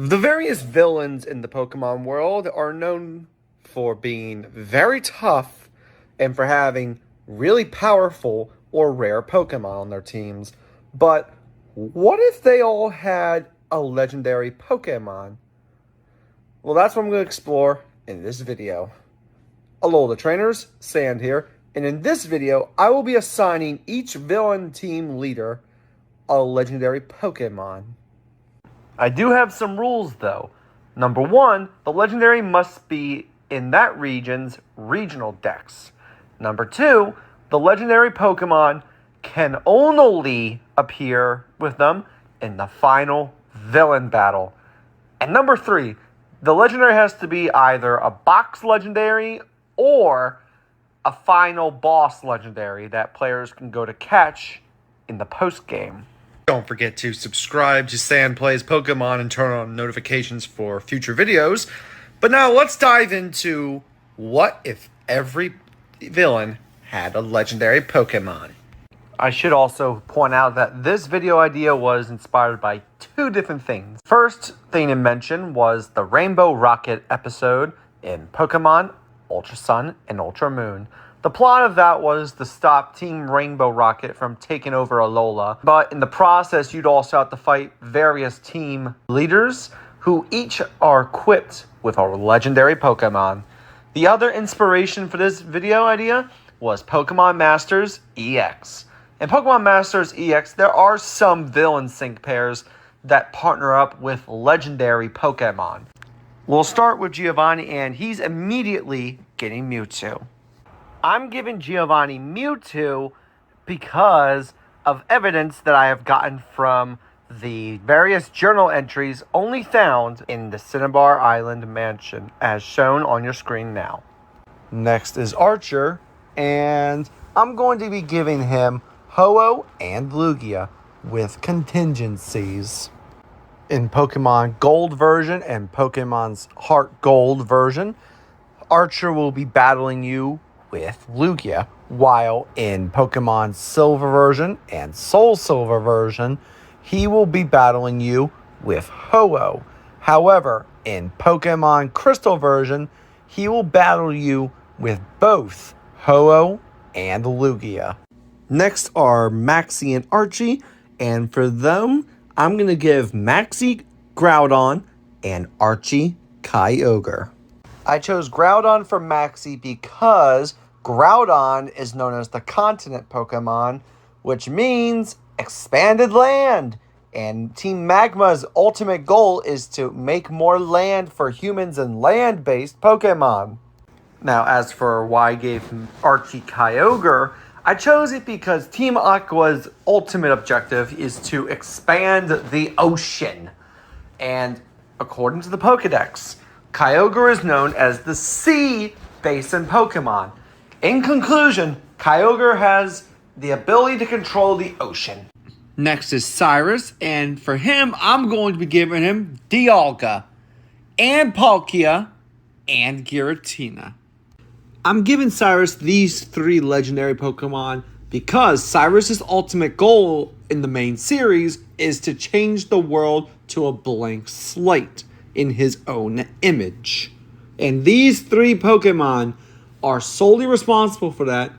The various villains in the Pokemon world are known for being very tough and for having really powerful or rare Pokemon on their teams. But what if they all had a legendary Pokemon? Well, that's what I'm going to explore in this video. Hello, the trainers, Sand here, and in this video, I will be assigning each villain team leader a legendary Pokemon. I do have some rules though. Number 1, the legendary must be in that region's regional dex. Number 2, the legendary Pokemon can only appear with them in the final villain battle. And number 3, the legendary has to be either a box legendary or a final boss legendary that players can go to catch in the post game. Don't forget to subscribe to Sand Plays Pokemon and turn on notifications for future videos. But now let's dive into what if every villain had a legendary Pokemon. I should also point out that this video idea was inspired by 2 different things. First thing to mention was the Rainbow Rocket episode in Pokemon Ultra Sun and Ultra Moon. The plot of that was to stop Team Rainbow Rocket from taking over Alola, but in the process you'd also have to fight various team leaders who each are equipped with a legendary Pokemon. The other inspiration for this video idea was Pokemon Masters EX. In Pokemon Masters EX, there are some villain sync pairs that partner up with legendary Pokemon. We'll start with Giovanni, and he's immediately getting Mewtwo. I'm giving Giovanni Mewtwo because of evidence that I have gotten from the various journal entries only found in the Cinnabar Island mansion, as shown on your screen now. Next is Archer, and I'm going to be giving him Ho-Oh and Lugia with contingencies. In Pokemon Gold version and Pokemon's Heart Gold version, Archer will be battling you with Lugia, while in Pokemon Silver version and Soul Silver version, he will be battling you with Ho-Oh. However, in Pokemon Crystal version, he will battle you with both Ho-Oh and Lugia. Next are Maxie and Archie, and for them, I'm going to give Maxie Groudon and Archie Kyogre. I chose Groudon for Maxie because Groudon is known as the continent Pokemon, which means expanded land. And Team Magma's ultimate goal is to make more land for humans and land-based Pokemon. Now, as for why I gave Archie Kyogre, I chose it because Team Aqua's ultimate objective is to expand the ocean. And according to the Pokedex, Kyogre is known as the Sea Basin Pokemon. In conclusion, Kyogre has the ability to control the ocean. Next is Cyrus, and for him, I'm going to be giving him Dialga, and Palkia, and Giratina. I'm giving Cyrus these 3 legendary Pokemon because Cyrus's ultimate goal in the main series is to change the world to a blank slate in his own image. And these 3 Pokemon are solely responsible for that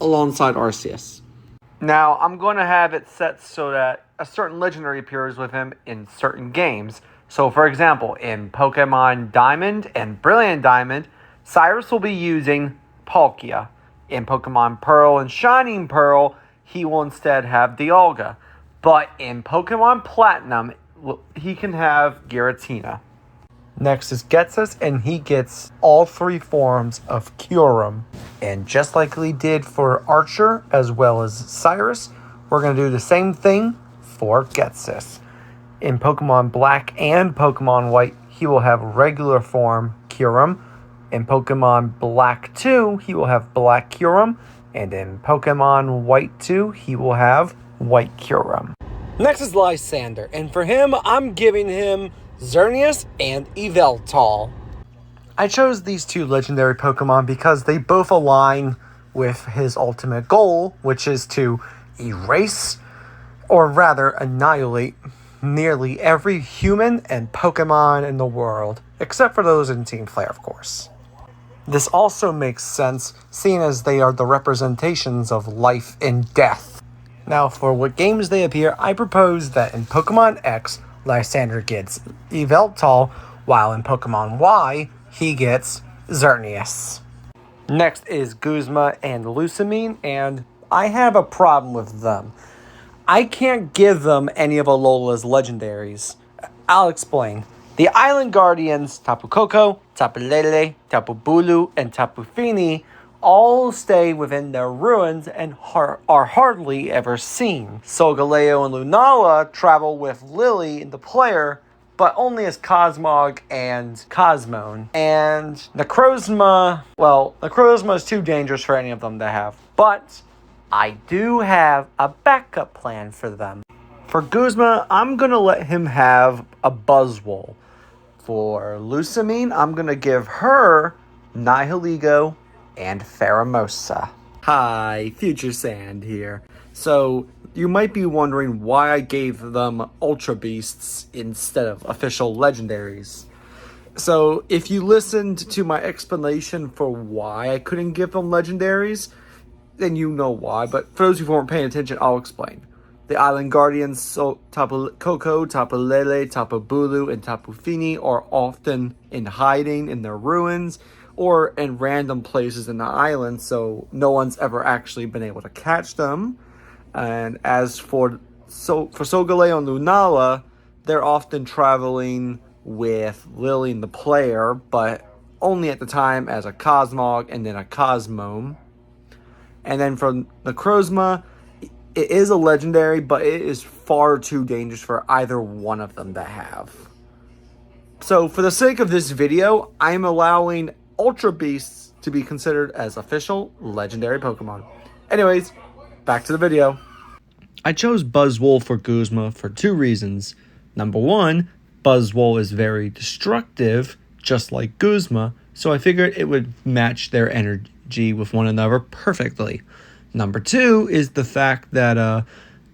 alongside Arceus. Now, I'm going to have it set so that a certain legendary appears with him in certain games. So, for example, in Pokemon Diamond and Brilliant Diamond, Cyrus will be using Palkia. In Pokemon Pearl and Shining Pearl, he will instead have Dialga. But in Pokemon Platinum, he can have Giratina. Next is Ghetsis, and he gets all 3 forms of Kyurem. And just like we did for Archer as well as Cyrus, we're going to do the same thing for Ghetsis. In Pokemon Black and Pokemon White, he will have regular form Kyurem. In Pokemon Black 2, he will have Black Kyurem. And in Pokemon White 2, he will have White Kyurem. Next is Lysander, and for him, I'm giving him Xerneas and Yveltal. I chose these 2 legendary Pokemon because they both align with his ultimate goal, which is to erase, or rather annihilate, nearly every human and Pokemon in the world, except for those in Team Flare, of course. This also makes sense, seeing as they are the representations of life and death. Now, for what games they appear, I propose that in Pokemon X, Lysander gets Yveltal, while in Pokemon Y, he gets Xerneas. Next is Guzma and Lusamine, and I have a problem with them. I can't give them any of Alola's legendaries. I'll explain. The Island Guardians, Tapu Koko, Tapu Lele, Tapu Bulu, and Tapu Fini all stay within their ruins and are hardly ever seen. Solgaleo and Lunala travel with Lily in the player, but only as Cosmog and Cosmone. And Necrozma, well, Necrozma is too dangerous for any of them to have. But I do have a backup plan for them. For Guzma, I'm going to let him have a Buzzwole. For Lusamine, I'm going to give her Nihilego and Pheromosa. Hi, Future Sand here. So, you might be wondering why I gave them Ultra Beasts instead of official legendaries. So, if you listened to my explanation for why I couldn't give them legendaries, then you know why. But for those who weren't paying attention, I'll explain. The Island Guardians, Tapu Koko, Tapu Lele, Tapu Bulu, and Tapu Fini are often in hiding in their ruins or in random places in the island, so no one's ever actually been able to catch them. And as for Solgaleo and Lunala, they're often traveling with Lily and the player, but only at the time as a Cosmog and then a Cosmome. And then for Necrozma, it is a legendary, but it is far too dangerous for either one of them to have. So for the sake of this video, I'm allowing Ultra Beasts to be considered as official legendary Pokemon. Anyways, back to the video. I chose Buzzwole for Guzma for two reasons. Number one, Buzzwole is very destructive, just like Guzma, so I figured it would match their energy with one another perfectly. Number two is the fact that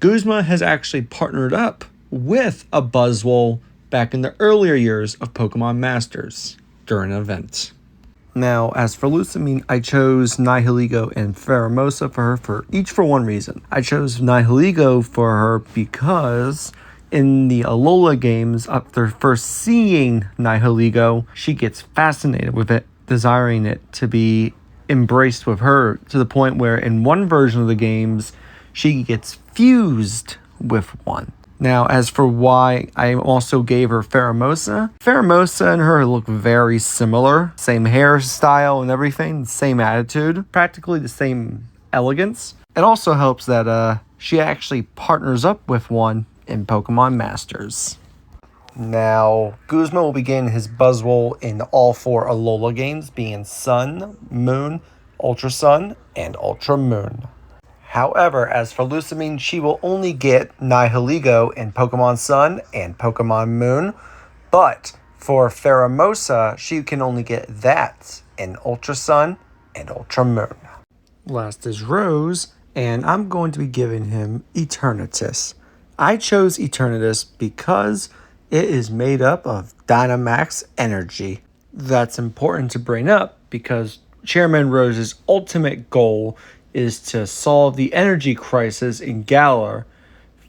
Guzma has actually partnered up with a Buzzwole back in the earlier years of Pokemon Masters during an event. Now, as for Lusamine, I chose Nihilego and Pheromosa for her for one reason. I chose Nihilego for her because in the Alola games, after first seeing Nihilego, she gets fascinated with it, desiring it to be embraced with her to the point where in one version of the games she gets fused with one. Now, as for why I also gave her Pheromosa and her look very similar. Same hairstyle and everything, same attitude, practically the same elegance. It also helps that she actually partners up with one in Pokemon Masters. Now, Guzma will begin his Buzzwole in all four Alola games, being Sun, Moon, Ultra Sun, and Ultra Moon. However, as for Lusamine, she will only get Nihilego in Pokemon Sun and Pokemon Moon, but for Pheromosa, she can only get that in Ultra Sun and Ultra Moon. Last is Rose, and I'm going to be giving him Eternatus. I chose Eternatus because it is made up of Dynamax energy. That's important to bring up because Chairman Rose's ultimate goal is to solve the energy crisis in Galar,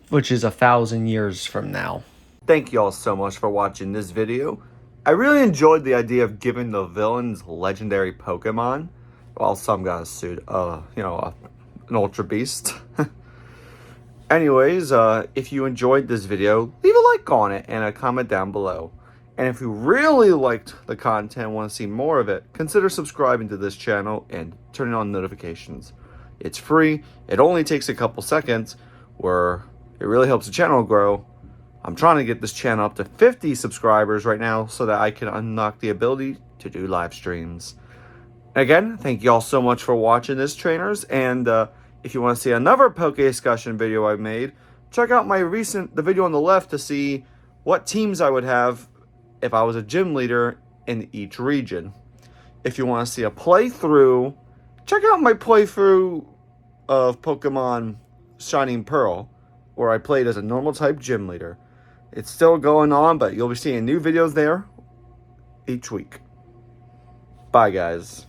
which is 1,000 years from now. Thank you all so much for watching this video. I really enjoyed the idea of giving the villains legendary Pokemon, while some got sued, an Ultra Beast. Anyways, if you enjoyed this video, leave a like on it and a comment down below. And if you really liked the content and want to see more of it, consider subscribing to this channel and turning on notifications. It's free, it only takes a couple seconds, where it really helps the channel grow. I'm trying to get this channel up to 50 subscribers right now so that I can unlock the ability to do live streams. Again, thank you all so much for watching this, trainers, and if you want to see another Poke Discussion video I made, check out the video on the left to see what teams I would have if I was a gym leader in each region. If you want to see a playthrough, check out my playthrough of Pokemon Shining Pearl, where I played as a normal type gym leader. It's still going on, but you'll be seeing new videos there each week. Bye, guys.